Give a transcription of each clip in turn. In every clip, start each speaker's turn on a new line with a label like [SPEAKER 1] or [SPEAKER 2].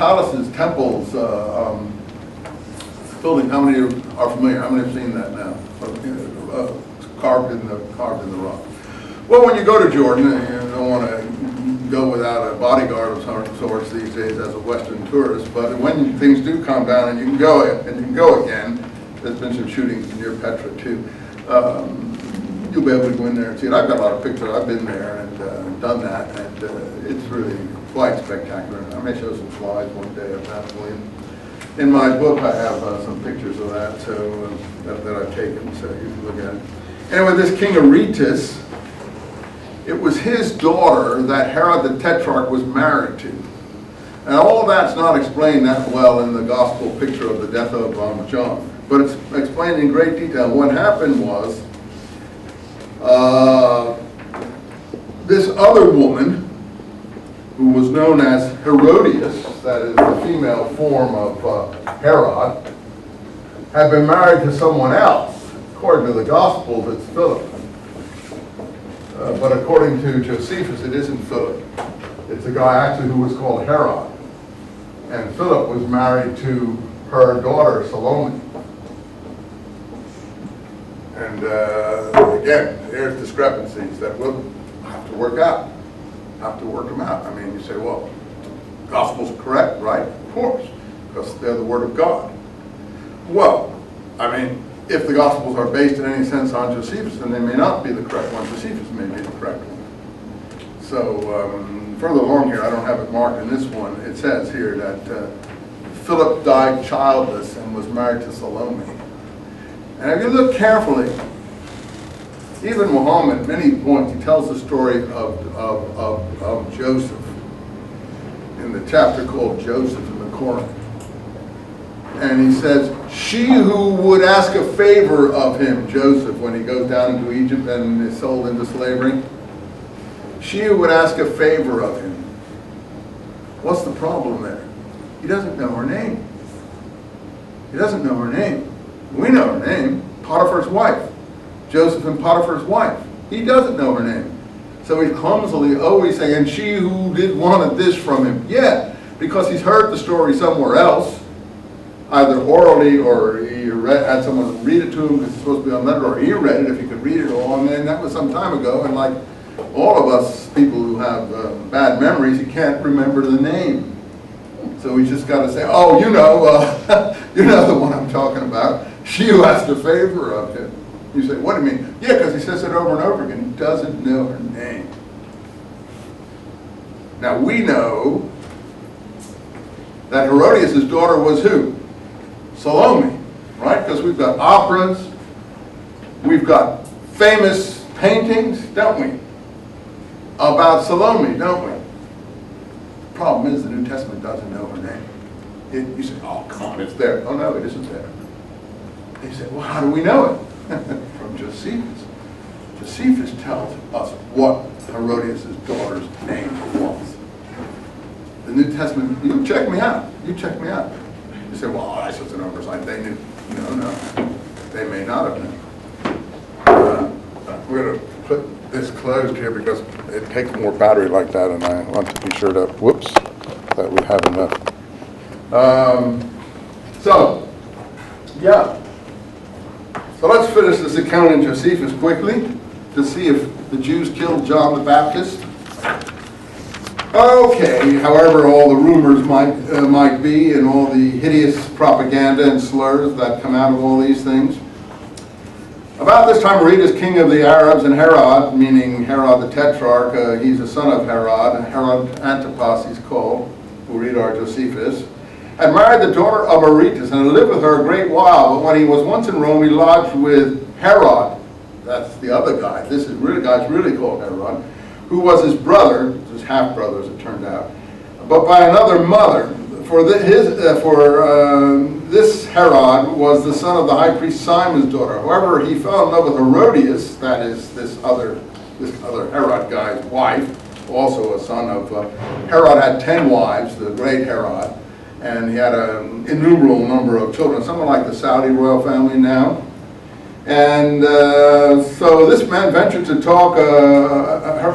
[SPEAKER 1] palaces, temples, building. How many are familiar? How many have seen that now? Carved in the rock. Well, when you go to Jordan, you don't want to go without a bodyguard of sorts these days as a Western tourist. But when things do calm down and you can go again, there's been some shootings near Petra too. You'll be able to go in there and see it. I've got a lot of pictures. I've been there and done that, and it's really quite spectacular. I may show some slides one day of that. In my book, I have some pictures of that, so that I've taken, so you can look at it. Anyway, this King Aretas, it was his daughter that Herod the Tetrarch was married to. And all of that's not explained that well in the gospel picture of the death of John, but it's explained in great detail. What happened was, this other woman, who was known as Herodias, that is the female form of Herod, had been married to someone else. According to the Gospels, it's Philip. But according to Josephus, it isn't Philip. It's a guy actually who was called Herod. And Philip was married to her daughter, Salome. And again, there's discrepancies that we'll have to work out. Have to work them out. I mean, you say, well, Gospel's correct, right? Of course, because they're the Word of God. Well, I mean, if the Gospels are based in any sense on Josephus, then they may not be the correct one. Josephus may be the correct one. So further along here, I don't have it marked in this one, it says here that Philip died childless and was married to Salome. And if you look carefully, even Muhammad, at many points, he tells the story of Joseph in the chapter called Joseph in the Quran. And he says, she who would ask a favor of him, Joseph, when he goes down into Egypt and is sold into slavery, she who would ask a favor of him. What's the problem there? He doesn't know her name. He doesn't know her name. We know her name, Potiphar's wife. Joseph and Potiphar's wife. He doesn't know her name. So he's clumsily always saying, and she who did wanted this from him. Yeah, because he's heard the story somewhere else, either orally or he had someone read it to him because it's supposed to be on letter, or he read it if he could read it all, and then that was some time ago, and like all of us people who have bad memories, you can't remember the name. So we just got to say, oh, you know the one I'm talking about. She who asked a favor of him. You say, what do you mean? Yeah, because he says it over and over again. He doesn't know her name. Now we know that Herodias' daughter was who? Salome, right? Because we've got operas, we've got famous paintings, don't we? About Salome, don't we? The problem is the New Testament doesn't know her name. You say, oh, come on, it's there. Oh, no, it isn't there. You say, well, how do we know it? From Josephus. Josephus tells us what Herodias' daughter's name was. The New Testament, you check me out. You check me out. You say, well, I said the numbers like they knew. No. They may not have known. We're going to put this closed here because it takes more battery like that, and I want to be sure that, whoops, that we have enough. So let's finish this account in Josephus quickly to see if the Jews killed John the Baptist. Okay, however all the rumors might be and all the hideous propaganda and slurs that come out of all these things. About this time Aretas, king of the Arabs, and Herod, meaning Herod the Tetrarch, he's a son of Herod, Antipas he's called, who read our Josephus, had married the daughter of Aretas and had lived with her a great while. But when he was once in Rome, he lodged with Herod. That's the other guy. This guy's really called Herod, who was his brother, his half-brother as it turned out, but by another mother. For this Herod was the son of the high priest Simon's daughter. However, he fell in love with Herodias, that is this other Herod guy's wife, also a son of Herod had 10 wives, the great Herod. And he had an innumerable number of children, something like the Saudi royal family now. And so this man ventured to talk,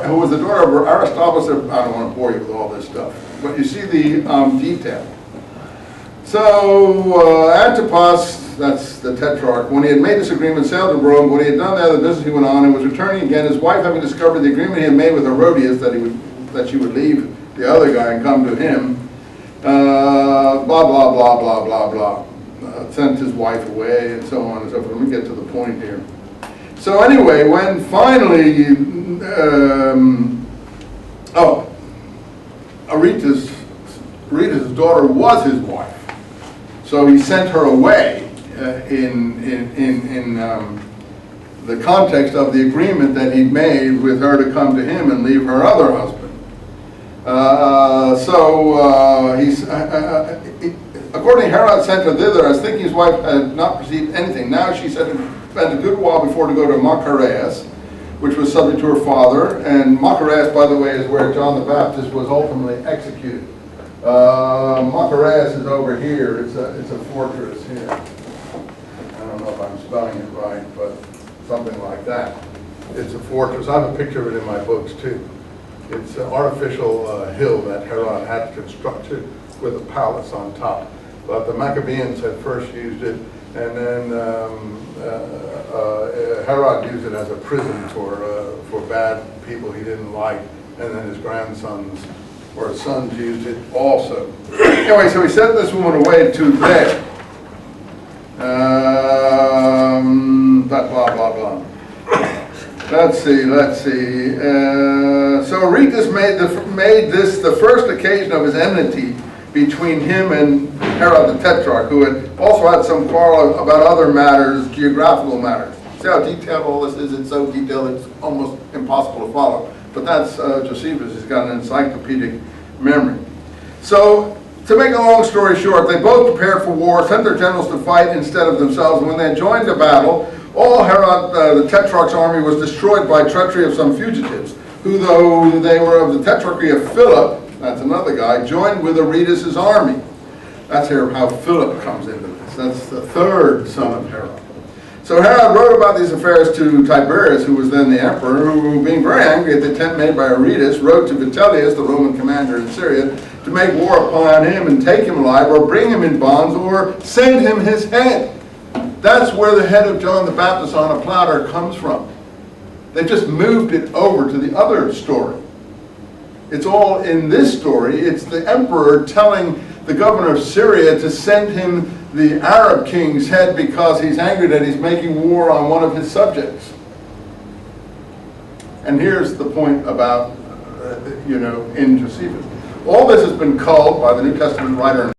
[SPEAKER 1] who was the daughter of Aristobulus. I don't want to bore you with all this stuff, but you see the detail. So Antipas, that's the tetrarch, when he had made this agreement, sailed to Rome. When he had done there the business he went on and was returning again, his wife, having discovered the agreement he had made with Herodias that she would leave the other guy and come to him, blah, blah, blah, blah, blah, blah. Sent his wife away and so on and so forth. Let me get to the point here. So anyway, when finally, Aretas' daughter was his wife. So he sent her away in the context of the agreement that he'd made with her to come to him and leave her other husband. According to Herod sent her thither, as thinking his wife had not perceived anything. Now she said it spent a good while before to go to Machaerus, which was subject to her father. And Machaerus, by the way, is where John the Baptist was ultimately executed. Machaerus is over here. It's a fortress here. I don't know if I'm spelling it right, but something like that. It's a fortress. I have a picture of it in my books too. It's an artificial hill that Herod had constructed with a palace on top. But the Maccabeans had first used it, and then Herod used it as a prison for bad people he didn't like, and then his grandsons or his sons used it also. Anyway, so he sent this woman away to there. Blah, blah, blah, blah. Let's see. So Aretas made this the first occasion of his enmity between him and Herod the Tetrarch, who had also had some quarrel about other matters, geographical matters. See how detailed all this is? It's so detailed it's almost impossible to follow. But that's Josephus. He's got an encyclopedic memory. So, to make a long story short, they both prepared for war, sent their generals to fight instead of themselves. And when they joined the battle, all Herod the Tetrarch's army was destroyed by treachery of some fugitives, who, though they were of the tetrarchy of Philip, that's another guy, joined with Aretas' army. That's here how Philip comes into this. That's the third son of Herod. So Herod wrote about these affairs to Tiberius, who was then the emperor, who, being very angry at the attempt made by Aretas, wrote to Vitellius, the Roman commander in Syria, to make war upon him and take him alive, or bring him in bonds, or send him his head. That's where the head of John the Baptist on a platter comes from. They just moved it over to the other story. It's all in this story. It's the emperor telling the governor of Syria to send him the Arab king's head because he's angry that he's making war on one of his subjects. And here's the point about, in Josephus. All this has been called by the New Testament writer